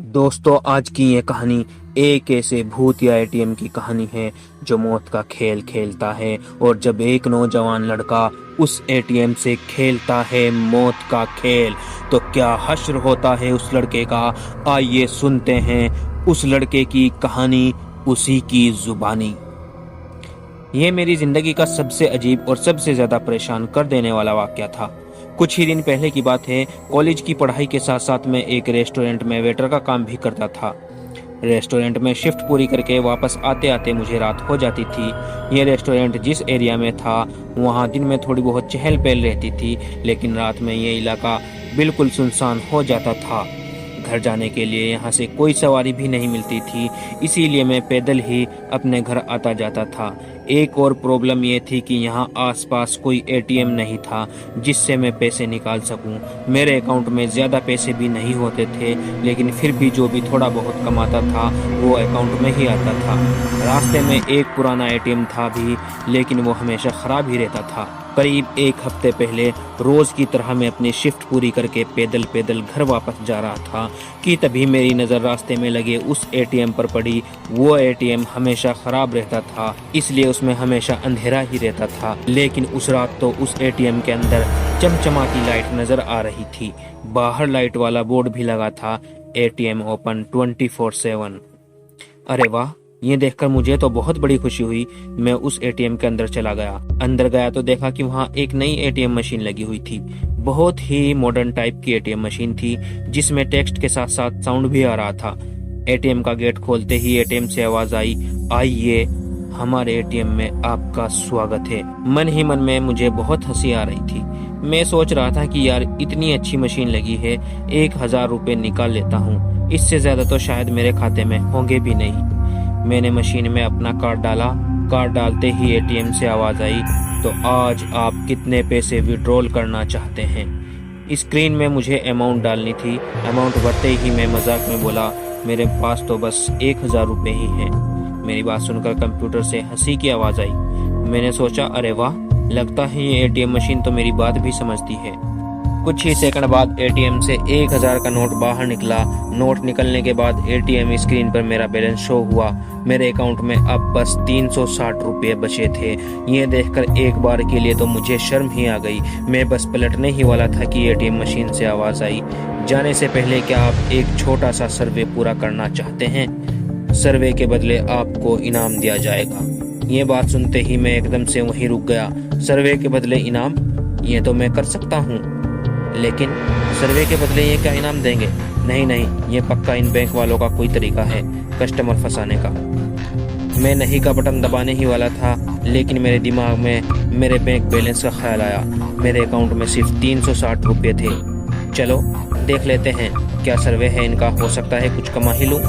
दोस्तों, आज की ये कहानी एक ऐसे भूत या एटीएम की कहानी है जो मौत का खेल खेलता है। और जब एक नौजवान लड़का उस एटीएम से खेलता है मौत का खेल, तो क्या हश्र होता है उस लड़के का। आइए सुनते हैं उस लड़के की कहानी, उसी की जुबानी। ये मेरी जिंदगी का सबसे अजीब और सबसे ज्यादा परेशान कर देने वाला वाकया था। कुछ ही दिन पहले की बात है। कॉलेज की पढ़ाई के साथ साथ मैं एक रेस्टोरेंट में वेटर का काम भी करता था। रेस्टोरेंट में शिफ्ट पूरी करके वापस आते आते मुझे रात हो जाती थी। ये रेस्टोरेंट जिस एरिया में था वहाँ दिन में थोड़ी बहुत चहल पहल रहती थी, लेकिन रात में ये इलाका बिल्कुल सुनसान हो जाता था। घर जाने के लिए यहाँ से कोई सवारी भी नहीं मिलती थी, इसीलिए मैं पैदल ही अपने घर आता जाता था। एक और प्रॉब्लम ये थी कि यहाँ आसपास कोई एटीएम नहीं था जिससे मैं पैसे निकाल सकूं। मेरे अकाउंट में ज़्यादा पैसे भी नहीं होते थे, लेकिन फिर भी जो भी थोड़ा बहुत कमाता था वो अकाउंट में ही आता था। रास्ते में एक पुराना एटीएम था भी, लेकिन वो हमेशा ख़राब ही रहता था। करीब एक हफ्ते पहले रोज की तरह मैं अपनी शिफ्ट पूरी करके पैदल पैदल घर वापस जा रहा था कि तभी मेरी नज़र रास्ते में लगे उस एटीएम पर पड़ी। वो एटीएम हमेशा खराब रहता था, इसलिए उसमें हमेशा अंधेरा ही रहता था। लेकिन उस रात तो उस एटीएम के अंदर चमचमाती लाइट नजर आ रही थी। बाहर लाइट वाला बोर्ड भी लगा था, एटीएम ओपन 24/7। अरे वाह, ये देखकर मुझे तो बहुत बड़ी खुशी हुई। मैं उस एटीएम के अंदर चला गया। अंदर गया तो देखा कि वहाँ एक नई एटीएम मशीन लगी हुई थी। बहुत ही मॉडर्न टाइप की एटीएम मशीन थी, जिसमें टेक्स्ट के साथ साथ साउंड भी आ रहा था। एटीएम का गेट खोलते ही एटीएम से आवाज आई, आइए हमारे एटीएम में आपका स्वागत है। मन ही मन में मुझे बहुत हंसी आ रही थी। मैं सोच रहा था कि यार इतनी अच्छी मशीन लगी है, 1000 रुपए निकाल लेता हूँ। इससे ज्यादा तो शायद मेरे खाते में होंगे भी नहीं। मैंने मशीन में अपना कार्ड डाला। कार्ड डालते ही एटीएम से आवाज आई, तो आज आप कितने पैसे विड्रॉल करना चाहते हैं। स्क्रीन में मुझे अमाउंट डालनी थी। अमाउंट भरते ही मैं मजाक में बोला, मेरे पास तो बस 1000 रुपए ही है। मेरी बात सुनकर कंप्यूटर से हंसी की आवाज आई। मैंने सोचा, अरे वाह, लगता है ये एटीएम मशीन तो मेरी बात भी समझती है। कुछ ही सेकंड बाद एटीएम से 1000 का नोट बाहर निकला। नोट निकलने के बाद एटीएम स्क्रीन पर मेरा बैलेंस शो हुआ। मेरे अकाउंट में अब बस 360 रुपये बचे थे। ये देखकर एक बार के लिए तो मुझे शर्म ही आ गई। मैं बस पलटने ही वाला था कि एटीएम मशीन से आवाज आई, जाने से पहले क्या आप एक छोटा सा सर्वे पूरा करना चाहते हैं? सर्वे के बदले आपको इनाम दिया जाएगा। ये बात सुनते ही मैं एकदम से वहीं रुक गया। सर्वे के बदले इनाम? ये तो मैं कर सकता हूँ, लेकिन सर्वे के बदले ये क्या इनाम देंगे? नहीं नहीं, ये पक्का इन बैंक वालों का कोई तरीका है कस्टमर फंसाने का। मैं नहीं का बटन दबाने ही वाला था, लेकिन मेरे दिमाग में मेरे बैंक बैलेंस का ख्याल आया। मेरे अकाउंट में सिर्फ 360 रुपये थे। चलो देख लेते हैं क्या सर्वे है इनका, हो सकता है कुछ कमा ही लूँ।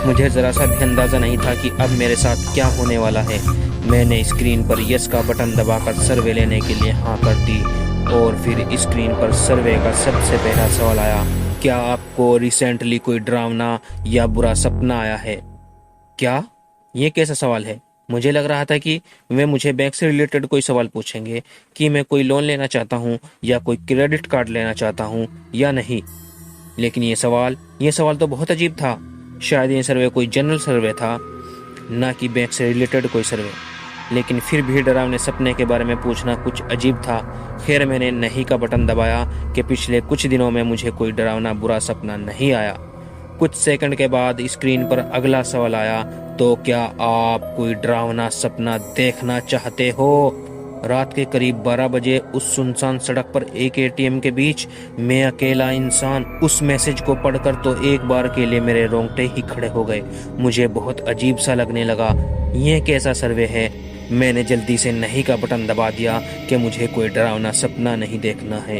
मुझे जरा सा भी अंदाजा नहीं था कि अब मेरे साथ क्या होने वाला है। मैंने स्क्रीन पर यस का बटन दबाकर सर्वे लेने के लिए हाँ कर दी, और फिर स्क्रीन पर सर्वे का सबसे पहला सवाल आया, क्या आपको रिसेंटली कोई डरावना या बुरा सपना आया है? क्या? ये कैसा सवाल है? मुझे लग रहा था कि वे मुझे बैंक से रिलेटेड कोई सवाल पूछेंगे कि मैं कोई लोन लेना चाहता हूँ या कोई क्रेडिट कार्ड लेना चाहता हूँ या नहीं। लेकिन ये सवाल तो बहुत अजीब था। शायद ये सर्वे कोई जनरल सर्वे था, ना कि बैंक से रिलेटेड कोई सर्वे। लेकिन फिर भी डरावने सपने के बारे में पूछना कुछ अजीब था। खैर, मैंने नहीं का बटन दबाया कि पिछले कुछ दिनों में मुझे कोई डरावना बुरा सपना नहीं आया। कुछ सेकंड के बाद स्क्रीन पर अगला सवाल आया, तो क्या आप कोई डरावना सपना देखना चाहते हो? रात के करीब 12 बजे उस सुनसान सड़क पर एक एटीएम के बीच मैं अकेला इंसान। उस मैसेज को पढ़कर तो एक बार के लिए मेरे रोंगटे ही खड़े हो गए। मुझे बहुत अजीब सा लगने लगा। यह कैसा सर्वे है? मैंने जल्दी से नहीं का बटन दबा दिया कि मुझे कोई डरावना सपना नहीं देखना है।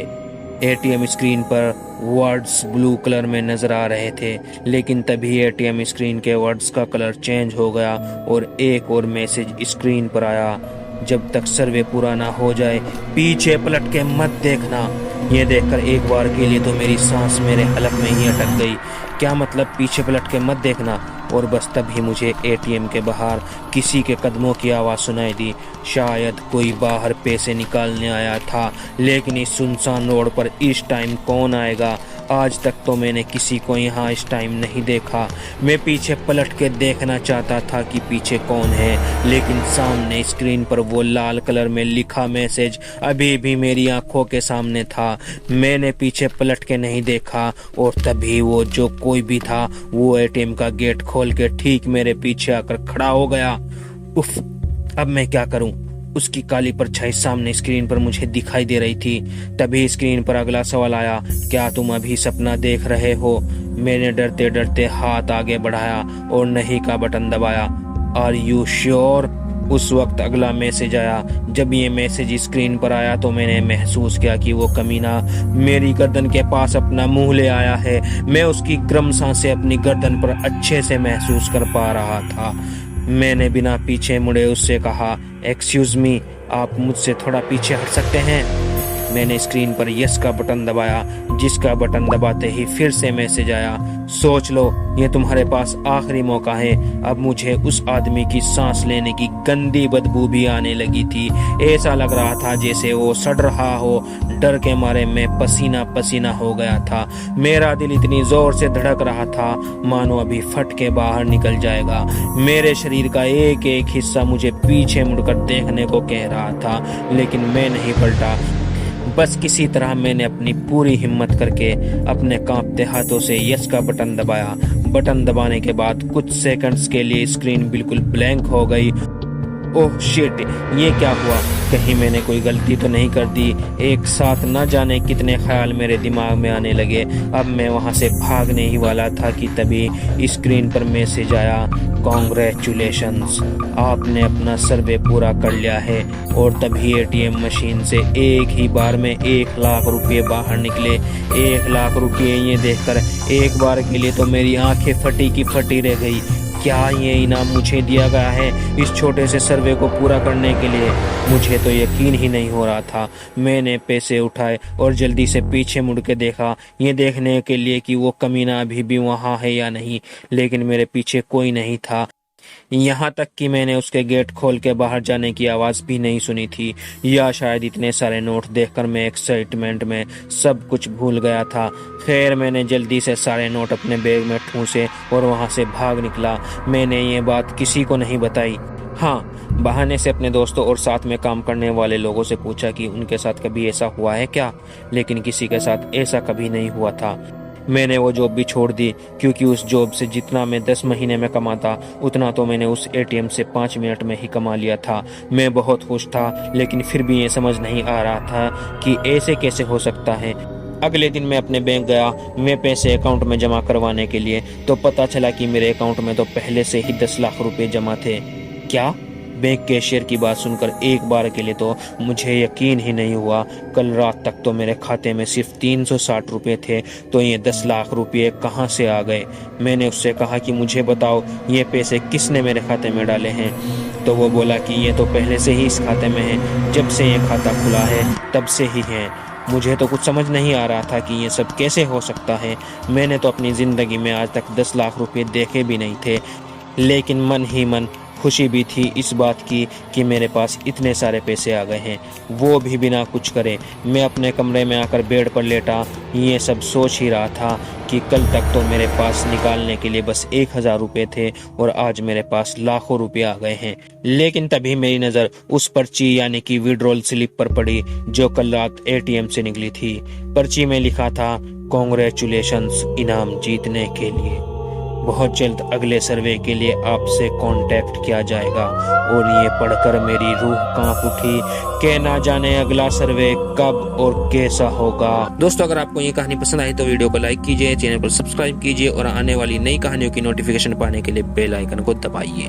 एटीएम स्क्रीन पर वर्ड्स ब्लू कलर में नजर आ रहे थे, लेकिन तभी एटीएम स्क्रीन के वर्ड्स का कलर चेंज हो गया और एक और मैसेज स्क्रीन पर आया, जब तक सर्वे पूरा ना हो जाए पीछे पलट के मत देखना। ये देखकर एक बार के लिए तो मेरी सांस मेरे हलक में ही अटक गई। क्या मतलब पीछे पलट के मत देखना? और बस तभी मुझे एटीएम के बाहर किसी के कदमों की आवाज़ सुनाई दी। शायद कोई बाहर पैसे निकालने आया था, लेकिन इस सुनसान रोड पर इस टाइम कौन आएगा? आज तक तो मैंने किसी को यहाँ इस टाइम नहीं देखा। मैं पीछे पलट के देखना चाहता था कि पीछे कौन है, लेकिन सामने स्क्रीन पर वो लाल कलर में लिखा मैसेज अभी भी मेरी आंखों के सामने था। मैंने पीछे पलट के नहीं देखा और तभी वो जो कोई भी था वो एटीएम का गेट खोल के ठीक मेरे पीछे आकर खड़ा हो गया। उफ, अब मैं क्या करूं? उसकी काली परछाई सामने स्क्रीन पर मुझे दिखाई दे रही थी। तभी स्क्रीन पर अगला सवाल आया, क्या तुम अभी सपना देख रहे हो? मैंने डरते डरते हाथ आगे बढ़ाया और नहीं का बटन दबाया। Are you sure? उस वक्त अगला मैसेज आया। जब ये मैसेज स्क्रीन पर आया तो मैंने महसूस किया कि वो कमीना मेरी गर्दन के पास अपना मुंह ले आया है। मैं उसकी गर्म सांसें अपनी गर्दन पर अच्छे से महसूस कर पा रहा था। मैंने बिना पीछे मुड़े उससे कहा, एक्सक्यूज मी, आप मुझसे थोड़ा पीछे हट सकते हैं? मैंने स्क्रीन पर यस का बटन दबाया, जिसका बटन दबाते ही फिर से मैसेज आया, सोच लो, ये तुम्हारे पास आखिरी मौका है। अब मुझे उस आदमी की सांस लेने की गंदी बदबू भी आने लगी थी। ऐसा लग रहा था जैसे वो सड़ रहा हो। डर के मारे मैं पसीना पसीना हो गया था। मेरा दिल इतनी जोर से धड़क रहा था मानो अभी फट के बाहर निकल जाएगा। मेरे शरीर का एक एक हिस्सा मुझे पीछे मुड़कर देखने को कह रहा था, लेकिन मैं नहीं पलटा। बस किसी तरह मैंने अपनी पूरी हिम्मत करके अपने कांपते हाथों से यस का बटन दबाया। बटन दबाने के बाद कुछ सेकंड्स के लिए स्क्रीन बिल्कुल ब्लैंक हो गई। ओह शिट, ये क्या हुआ? कहीं मैंने कोई गलती तो नहीं कर दी? एक साथ न जाने कितने ख्याल मेरे दिमाग में आने लगे। अब मैं वहां से भागने ही वाला था कि तभी स्क्रीन पर मैसेज आया, कॉन्ग्रेचुलेशंस, आपने अपना सर्वे पूरा कर लिया है। और तभी एटीएम मशीन से एक ही बार में 1 लाख रुपये बाहर निकले। 1 लाख रुपये ये देखकर एक बार के लिए तो मेरी आंखें फटी की फटी रह गई। क्या ये इनाम मुझे दिया गया है इस छोटे से सर्वे को पूरा करने के लिए? मुझे तो यकीन ही नहीं हो रहा था। मैंने पैसे उठाए और जल्दी से पीछे मुड़ के देखा, ये देखने के लिए कि वो कमीना अभी भी वहाँ है या नहीं, लेकिन मेरे पीछे कोई नहीं था। यहाँ तक कि मैंने उसके गेट खोल के बाहर जाने की आवाज़ भी नहीं सुनी थी, या शायद इतने सारे नोट देखकर मैं एक्साइटमेंट में सब कुछ भूल गया था। खैर, मैंने जल्दी से सारे नोट अपने बैग में ठूंसे और वहाँ से भाग निकला। मैंने ये बात किसी को नहीं बताई। हाँ, बहाने से अपने दोस्तों और साथ में काम करने वाले लोगों से पूछा कि उनके साथ कभी ऐसा हुआ है क्या, लेकिन किसी के साथ ऐसा कभी नहीं हुआ था। मैंने वो जॉब भी छोड़ दी, क्योंकि उस जॉब से जितना मैं 10 महीने में कमाता उतना तो मैंने उस एटीएम से 5 मिनट में ही कमा लिया था। मैं बहुत खुश था, लेकिन फिर भी ये समझ नहीं आ रहा था कि ऐसे कैसे हो सकता है। अगले दिन मैं अपने बैंक गया, मैं पैसे अकाउंट में जमा करवाने के लिए, तो पता चला कि मेरे अकाउंट में तो पहले से ही 10 लाख रुपए जमा थे। क्या? बैंक कैशियर की बात सुनकर एक बार के लिए तो मुझे यकीन ही नहीं हुआ। कल रात तक तो मेरे खाते में सिर्फ 360 रुपये थे, तो ये 10 लाख रुपये कहाँ से आ गए? मैंने उससे कहा कि मुझे बताओ, ये पैसे किसने मेरे खाते में डाले हैं? तो वो बोला कि ये तो पहले से ही इस खाते में है, जब से ये खाता खुला है तब से ही है। मुझे तो कुछ समझ नहीं आ रहा था कि ये सब कैसे हो सकता है। मैंने तो अपनी ज़िंदगी में आज तक 10 लाख रुपये देखे भी नहीं थे, लेकिन मन ही मन खुशी भी थी इस बात की कि मेरे पास इतने सारे पैसे आ गए हैं, वो भी बिना कुछ करे। मैं अपने कमरे में आकर बेड पर लेटा ये सब सोच ही रहा था कि कल तक तो मेरे पास निकालने के लिए बस 1000 रुपये थे और आज मेरे पास लाखों रुपये आ गए हैं। लेकिन तभी मेरी नज़र उस पर्ची यानी कि विड्रॉल स्लिप पर पड़ी जो कल रात एटीएम से निकली थी। पर्ची में लिखा था, कॉन्ग्रेचुलेशंस, इनाम जीतने के लिए बहुत जल्द अगले सर्वे के लिए आपसे कांटेक्ट किया जाएगा। और ये पढ़कर मेरी रूह कांप उठी कि ना जाने अगला सर्वे कब और कैसा होगा। दोस्तों, अगर आपको ये कहानी पसंद आई तो वीडियो को लाइक कीजिए, चैनल को सब्सक्राइब कीजिए और आने वाली नई कहानियों की नोटिफिकेशन पाने के लिए बेल आइकन को दबाइए।